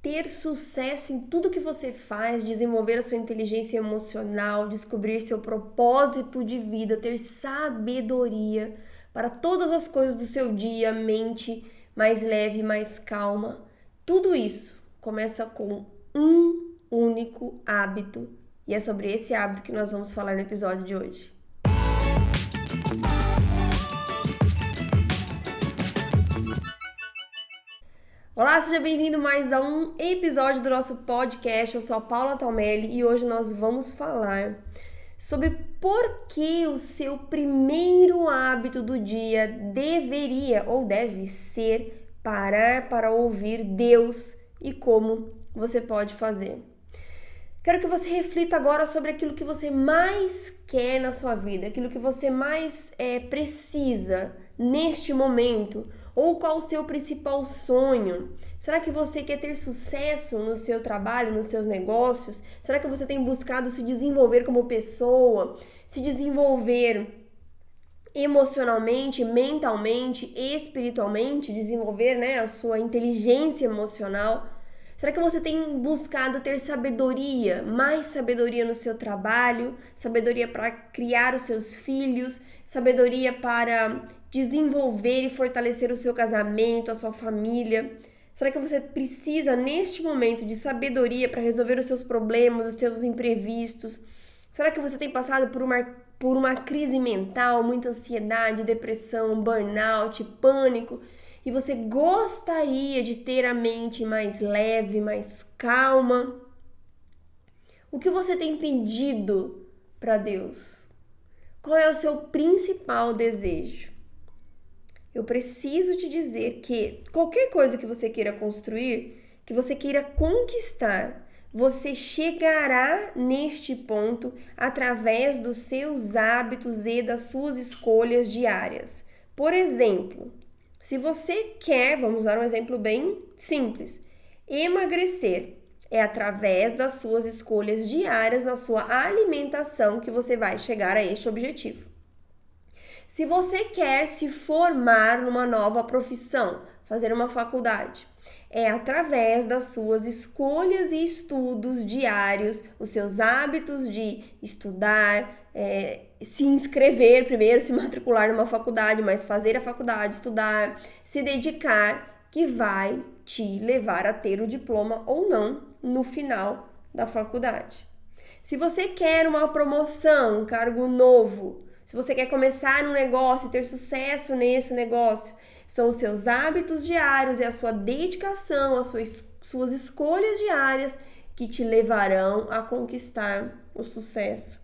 ter sucesso em tudo que você faz, desenvolver a sua inteligência emocional, descobrir seu propósito de vida, ter sabedoria para todas as coisas do seu dia, mente mais leve, mais calma. Tudo isso começa com um único hábito, e é sobre esse hábito que nós vamos falar no episódio de hoje. Olá, seja bem-vindo mais a um episódio do nosso podcast. Eu sou a Paula Taumelli e hoje nós vamos falar sobre por que o seu primeiro hábito do dia deveria ou deve ser parar para ouvir Deus e como você pode fazer. Quero que você reflita agora sobre aquilo que você mais quer na sua vida, aquilo que você mais precisa neste momento, ou qual o seu principal sonho. Será que você quer ter sucesso no seu trabalho, nos seus negócios? Será que você tem buscado se desenvolver como pessoa, se desenvolver emocionalmente, mentalmente, espiritualmente, desenvolver, a sua inteligência emocional? Será que você tem buscado ter sabedoria, mais sabedoria no seu trabalho, sabedoria para criar os seus filhos, sabedoria para desenvolver e fortalecer o seu casamento, a sua família? Será que você precisa, neste momento, de sabedoria para resolver os seus problemas, os seus imprevistos? Será que você tem passado por uma crise mental, muita ansiedade, depressão, burnout, pânico? E você gostaria de ter a mente mais leve, mais calma? O que você tem pedido para Deus? Qual é o seu principal desejo? Eu preciso te dizer que qualquer coisa que você queira construir, que você queira conquistar, você chegará neste ponto através dos seus hábitos e das suas escolhas diárias. Por exemplo, se você quer, vamos dar um exemplo bem simples, emagrecer, é através das suas escolhas diárias na sua alimentação que você vai chegar a este objetivo. Se você quer se formar numa nova profissão, fazer uma faculdade, é através das suas escolhas e estudos diários, os seus hábitos de estudar, se inscrever primeiro, se matricular numa faculdade, mas fazer a faculdade, estudar, se dedicar, que vai te levar a ter o diploma ou não no final da faculdade. Se você quer uma promoção, um cargo novo, se você quer começar um negócio e ter sucesso nesse negócio, são os seus hábitos diários e a sua dedicação, as suas escolhas diárias que te levarão a conquistar o sucesso.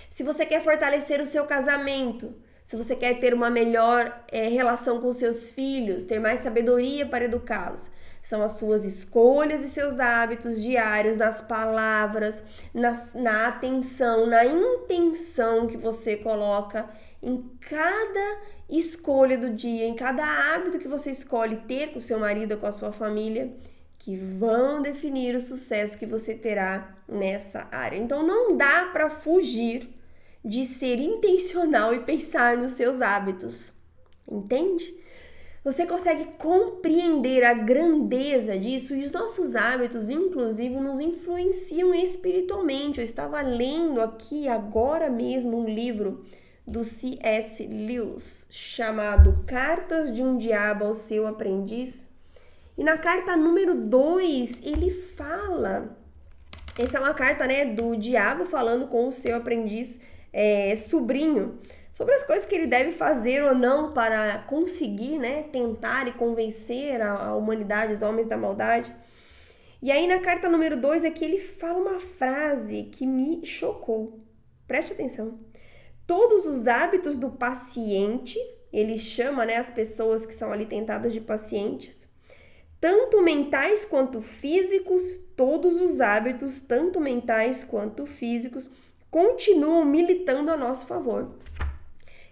Se você quer fortalecer o seu casamento, se você quer ter uma melhor relação com seus filhos, ter mais sabedoria para educá-los, são as suas escolhas e seus hábitos diários, nas palavras, na atenção, na intenção que você coloca em cada escolha do dia, em cada hábito que você escolhe ter com o seu marido, com a sua família, que vão definir o sucesso que você terá nessa área. Então não dá para fugir de ser intencional e pensar nos seus hábitos, entende? Você consegue compreender a grandeza disso? E os nossos hábitos, inclusive, nos influenciam espiritualmente. Eu estava lendo aqui agora mesmo um livro do C.S. Lewis chamado Cartas de um Diabo ao Seu Aprendiz. E na carta número 2, ele fala... Essa é uma carta, do diabo falando com o seu aprendiz sobrinho, sobre as coisas que ele deve fazer ou não para conseguir, tentar e convencer a humanidade, os homens da maldade. E aí na carta número 2 aqui ele fala uma frase que me chocou. Preste atenção. Todos os hábitos do paciente, ele chama, as pessoas que são ali tentadas de pacientes, tanto mentais quanto físicos, todos os hábitos, tanto mentais quanto físicos, continuam militando a nosso favor.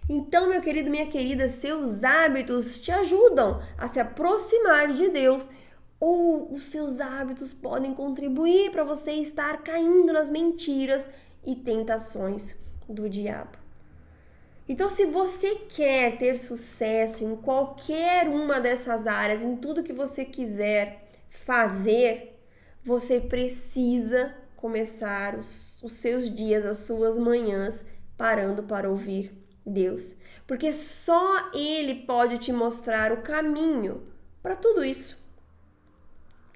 Então, meu querido, minha querida, seus hábitos te ajudam a se aproximar de Deus, ou os seus hábitos podem contribuir para você estar caindo nas mentiras e tentações do diabo. Então, se você quer ter sucesso em qualquer uma dessas áreas, em tudo que você quiser fazer, você precisa começar os seus dias, as suas manhãs, parando para ouvir Deus. Porque só Ele pode te mostrar o caminho para tudo isso.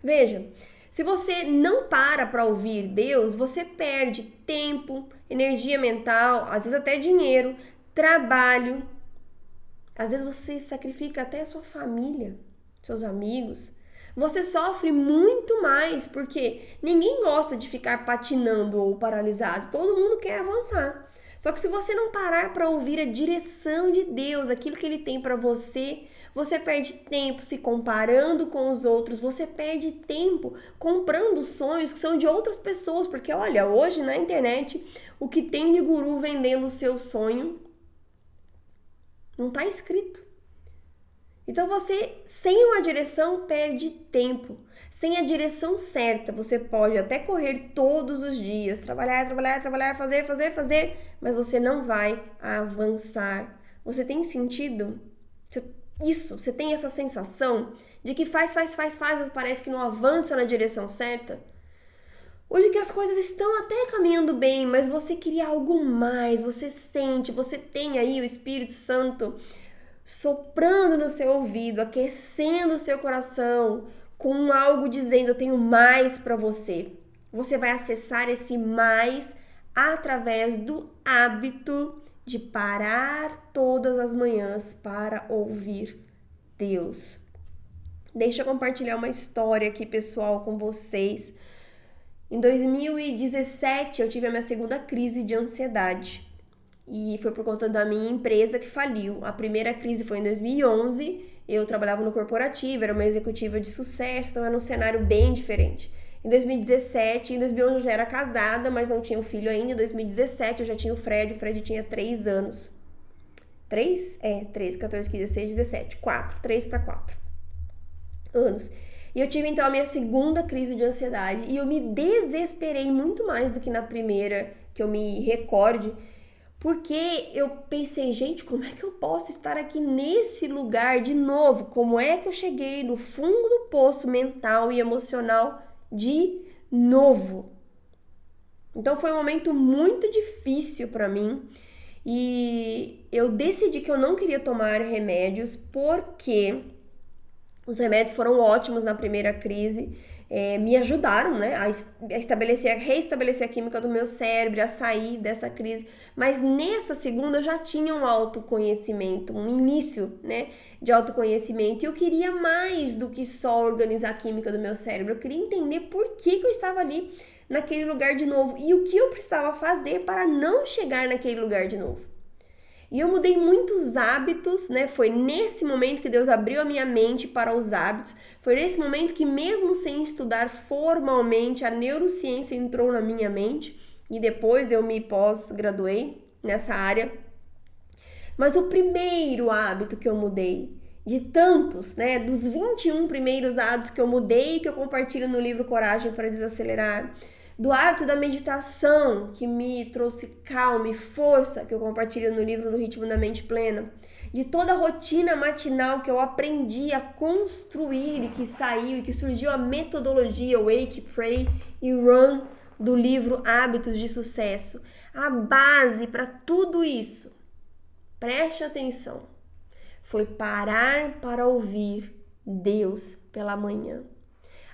Veja, se você não para ouvir Deus, você perde tempo, energia mental, às vezes até dinheiro, trabalho. Às vezes você sacrifica até a sua família, seus amigos. Você sofre muito mais porque ninguém gosta de ficar patinando ou paralisado. Todo mundo quer avançar. Só que se você não parar para ouvir a direção de Deus, aquilo que Ele tem para você, você perde tempo se comparando com os outros, você perde tempo comprando sonhos que são de outras pessoas, porque olha, hoje na internet, o que tem de guru vendendo o seu sonho não está escrito. Então você, sem uma direção, perde tempo. Sem a direção certa, você pode até correr todos os dias, trabalhar, fazer, mas você não vai avançar. Você tem sentido isso? Você tem essa sensação de que faz, parece que não avança na direção certa? Ou de que as coisas estão até caminhando bem, mas você queria algo mais, você sente, você tem aí o Espírito Santo soprando no seu ouvido, aquecendo o seu coração, com algo dizendo, eu tenho mais para você. Você vai acessar esse mais através do hábito de parar todas as manhãs para ouvir Deus. Deixa eu compartilhar uma história aqui, pessoal, com vocês. Em 2017, eu tive a minha segunda crise de ansiedade. E foi por conta da minha empresa que faliu. A primeira crise foi em 2011, eu trabalhava no corporativo, era uma executiva de sucesso, então era um cenário bem diferente. Em 2017, em 2011 eu já era casada, mas não tinha um filho ainda. Em 2017 eu já tinha o Fred tinha 3 anos. 3? 3, 14, 15, 16, 17, 4, 3 para 4 anos. E eu tive então a minha segunda crise de ansiedade e eu me desesperei muito mais do que na primeira, que eu me recorde, porque eu pensei, gente, como é que eu posso estar aqui nesse lugar de novo? Como é que eu cheguei no fundo do poço mental e emocional de novo? Então foi um momento muito difícil para mim e eu decidi que eu não queria tomar remédios porque os remédios foram ótimos na primeira crise. Me ajudaram, né, a reestabelecer a química do meu cérebro, a sair dessa crise. Mas nessa segunda eu já tinha um autoconhecimento, um início, né, de autoconhecimento. E eu queria mais do que só organizar a química do meu cérebro. Eu queria entender por que eu estava ali naquele lugar de novo e o que eu precisava fazer para não chegar naquele lugar de novo. E eu mudei muitos hábitos, né? Foi nesse momento que Deus abriu a minha mente para os hábitos. Foi nesse momento que, mesmo sem estudar formalmente, a neurociência entrou na minha mente. E depois eu me pós-graduei nessa área. Mas o primeiro hábito que eu mudei, de tantos, né? Dos 21 primeiros hábitos que eu mudei, que eu compartilho no livro Coragem para Desacelerar, do hábito da meditação, que me trouxe calma e força, que eu compartilho no livro No Ritmo da Mente Plena, de toda a rotina matinal que eu aprendi a construir e que saiu e que surgiu a metodologia Wake, Pray e Run do livro Hábitos de Sucesso. A base para tudo isso, preste atenção, foi parar para ouvir Deus pela manhã.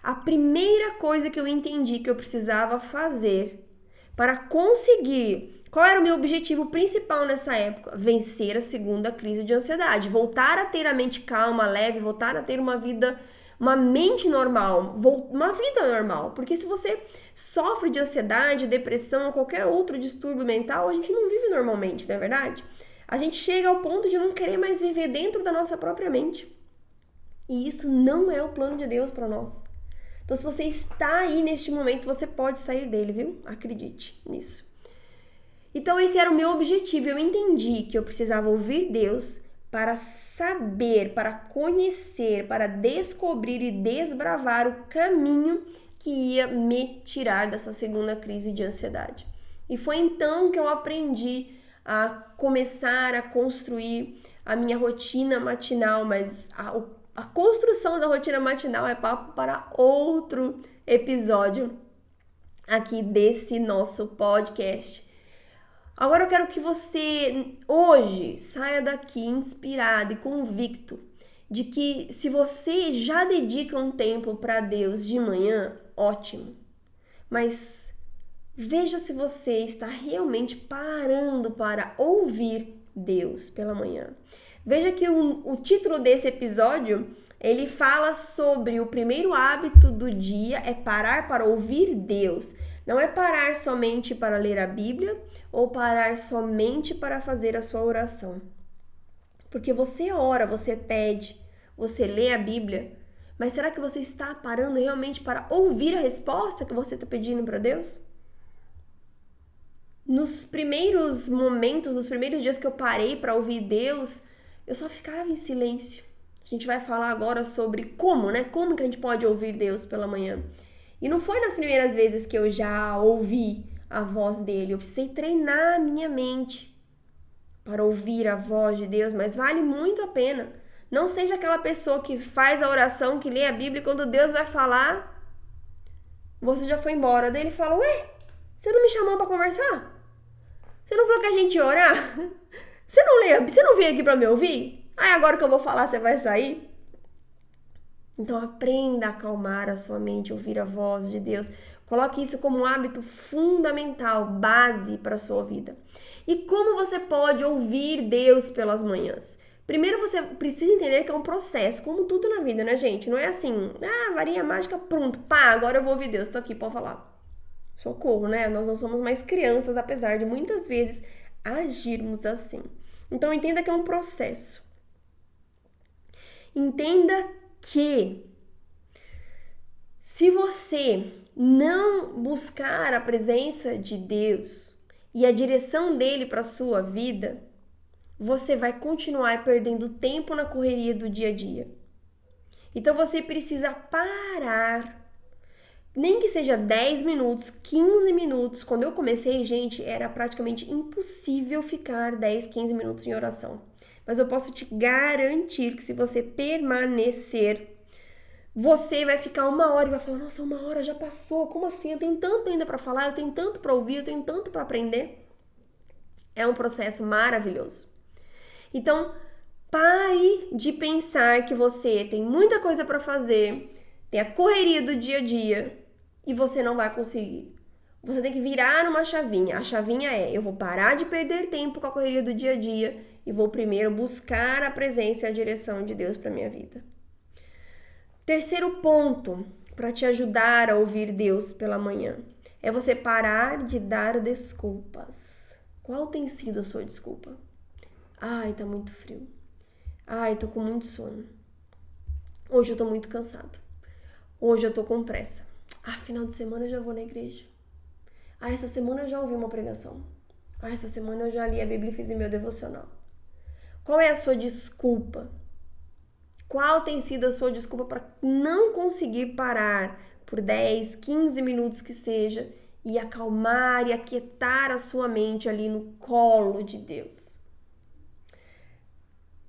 A primeira coisa que eu entendi que eu precisava fazer para conseguir, qual era o meu objetivo principal nessa época? Vencer a segunda crise de ansiedade, voltar a ter a mente calma, leve, voltar a ter uma mente normal, uma vida normal. Porque se você sofre de ansiedade, depressão, qualquer outro distúrbio mental, a gente não vive normalmente, não é verdade? A gente chega ao ponto de não querer mais viver dentro da nossa própria mente. E isso não é o plano de Deus para nós. Então, se você está aí neste momento, você pode sair dele, viu? Acredite nisso. Então, esse era o meu objetivo. Eu entendi que eu precisava ouvir Deus para saber, para conhecer, para descobrir e desbravar o caminho que ia me tirar dessa segunda crise de ansiedade. E foi então que eu aprendi a começar a construir a minha rotina matinal, mas a construção da rotina matinal é papo para outro episódio aqui desse nosso podcast. Agora eu quero que você hoje saia daqui inspirado e convicto de que se você já dedica um tempo para Deus de manhã, ótimo. Mas veja se você está realmente parando para ouvir Deus pela manhã. Veja que o título desse episódio, ele fala sobre o primeiro hábito do dia é parar para ouvir Deus. Não é parar somente para ler a Bíblia ou parar somente para fazer a sua oração. Porque você ora, você pede, você lê a Bíblia, mas será que você está parando realmente para ouvir a resposta que você está pedindo para Deus? Nos primeiros momentos, nos primeiros dias que eu parei para ouvir Deus, eu só ficava em silêncio. A gente vai falar agora sobre como, né? Como que a gente pode ouvir Deus pela manhã. E não foi nas primeiras vezes que eu já ouvi a voz dele. Eu precisei treinar a minha mente para ouvir a voz de Deus, mas vale muito a pena. Não seja aquela pessoa que faz a oração, que lê a Bíblia e quando Deus vai falar, você já foi embora. Daí ele fala, ué, você não me chamou para conversar? Você não falou que a gente ia orar? Você não veio aqui para me ouvir? Agora que eu vou falar, você vai sair? Então aprenda a acalmar a sua mente, ouvir a voz de Deus. Coloque isso como um hábito fundamental, base para a sua vida. E como você pode ouvir Deus pelas manhãs? Primeiro você precisa entender que é um processo, como tudo na vida, né, gente? Não é assim, varinha mágica, pronto, agora eu vou ouvir Deus, tô aqui, pode falar. Socorro, né? Nós não somos mais crianças, apesar de muitas vezes agirmos assim. Então entenda que é um processo. Entenda que se você não buscar a presença de Deus e a direção dele para a sua vida, você vai continuar perdendo tempo na correria do dia a dia. Então você precisa parar, nem que seja 10 minutos, 15 minutos. Quando eu comecei, gente, era praticamente impossível ficar 10, 15 minutos em oração. Mas eu posso te garantir que se você permanecer, você vai ficar 1 hora e vai falar, nossa, 1 hora já passou, como assim? Eu tenho tanto ainda para falar, eu tenho tanto para ouvir, eu tenho tanto para aprender. É um processo maravilhoso. Então, pare de pensar que você tem muita coisa para fazer, tem a correria do dia a dia e você não vai conseguir. Você tem que virar uma chavinha. A chavinha é, eu vou parar de perder tempo com a correria do dia a dia e vou primeiro buscar a presença e a direção de Deus para minha vida. Terceiro ponto para te ajudar a ouvir Deus pela manhã é você parar de dar desculpas. Qual tem sido a sua desculpa? Tá muito frio. Tô com muito sono. Hoje eu tô muito cansado. Hoje eu tô com pressa. Final de semana eu já vou na igreja. Essa semana eu já ouvi uma pregação. Essa semana eu já li a Bíblia e fiz o meu devocional. Qual é a sua desculpa? Qual tem sido a sua desculpa para não conseguir parar por 10, 15 minutos que seja e acalmar e aquietar a sua mente ali no colo de Deus?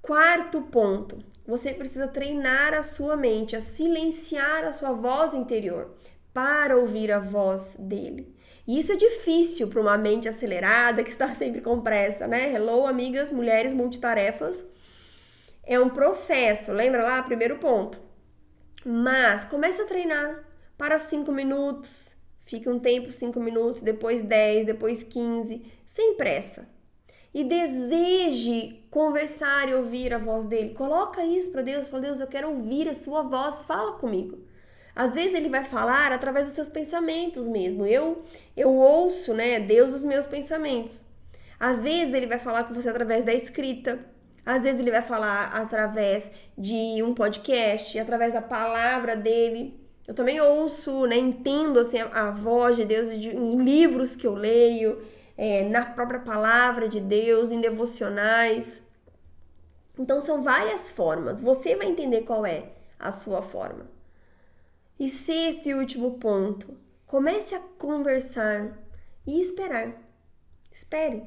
Quarto ponto, você precisa treinar a sua mente a silenciar a sua voz interior para ouvir a voz dele. E isso é difícil para uma mente acelerada que está sempre com pressa, né? Hello, amigas, mulheres multitarefas. É um processo, lembra lá? Primeiro ponto. Mas comece a treinar para 5 minutos, fique um tempo 5 minutos, depois 10, depois 15, sem pressa. E deseje conversar e ouvir a voz dele. Coloca isso para Deus, fala, Deus, eu quero ouvir a sua voz, fala comigo. Às vezes ele vai falar através dos seus pensamentos mesmo. Eu ouço, né, Deus, os meus pensamentos. Às vezes ele vai falar com você através da escrita. Às vezes ele vai falar através de um podcast, através da palavra dele. Eu também ouço, né, entendo assim, a voz de Deus em livros que eu leio, na própria palavra de Deus, em devocionais. Então são várias formas. Você vai entender qual é a sua forma. E sexto e último ponto, comece a conversar e esperar. Espere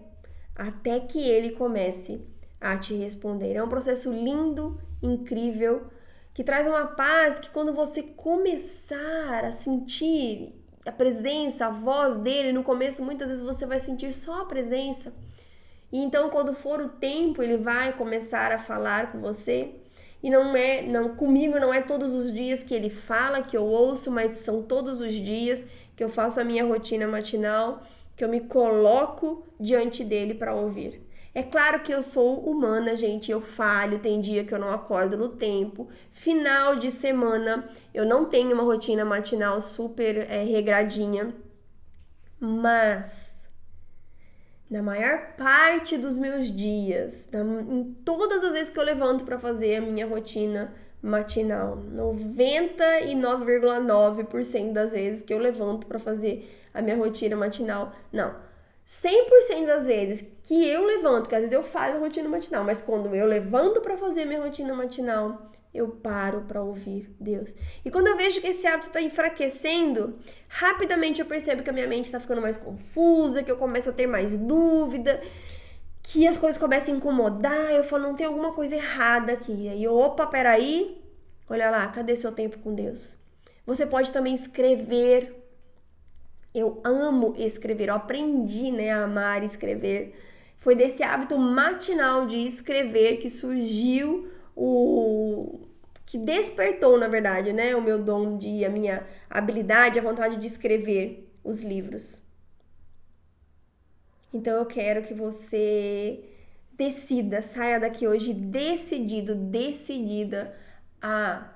até que ele comece a te responder. É um processo lindo, incrível, que traz uma paz que quando você começar a sentir a presença, a voz dele, no começo muitas vezes você vai sentir só a presença. E então quando for o tempo, ele vai começar a falar com você. E comigo não é todos os dias que ele fala, que eu ouço, mas são todos os dias que eu faço a minha rotina matinal, que eu me coloco diante dele para ouvir. É claro que eu sou humana, gente, eu falho, tem dia que eu não acordo no tempo. Final de semana, eu não tenho uma rotina matinal super regradinha, mas na maior parte dos meus dias, em todas as vezes que eu levanto para fazer a minha rotina matinal, 99,9% das vezes que eu levanto para fazer a minha rotina matinal, não, 100% das vezes que eu levanto, que às vezes eu faço a rotina matinal, mas quando eu levanto para fazer a minha rotina matinal, eu paro para ouvir Deus. E quando eu vejo que esse hábito está enfraquecendo, rapidamente eu percebo que a minha mente está ficando mais confusa, que eu começo a ter mais dúvida, que as coisas começam a incomodar, eu falo, não tem alguma coisa errada aqui. Aí eu, opa, peraí, olha lá, cadê seu tempo com Deus? Você pode também escrever. Eu amo escrever, eu aprendi, a amar escrever. Foi desse hábito matinal de escrever que surgiu que despertou, na verdade, o meu dom, a minha habilidade, a vontade de escrever os livros. Então eu quero que você saia daqui hoje decidida a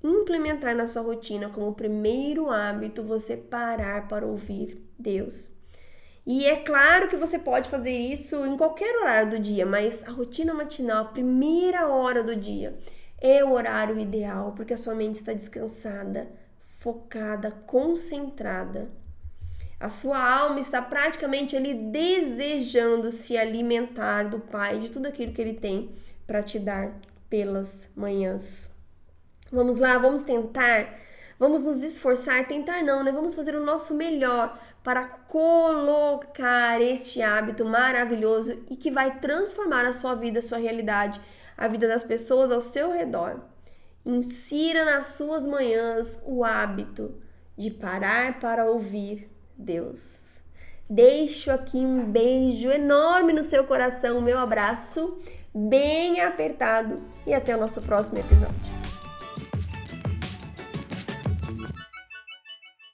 implementar na sua rotina como primeiro hábito você parar para ouvir Deus. E é claro que você pode fazer isso em qualquer horário do dia, mas a rotina matinal, a primeira hora do dia, é o horário ideal, porque a sua mente está descansada, focada, concentrada. A sua alma está praticamente ali desejando se alimentar do Pai, de tudo aquilo que Ele tem para te dar pelas manhãs. Vamos lá, vamos tentar, vamos nos esforçar, tentar não, Vamos fazer o nosso melhor para colocar este hábito maravilhoso e que vai transformar a sua vida, a sua realidade, a vida das pessoas ao seu redor. Insira nas suas manhãs o hábito de parar para ouvir Deus. Deixo aqui um beijo enorme no seu coração, meu abraço bem apertado e até o nosso próximo episódio.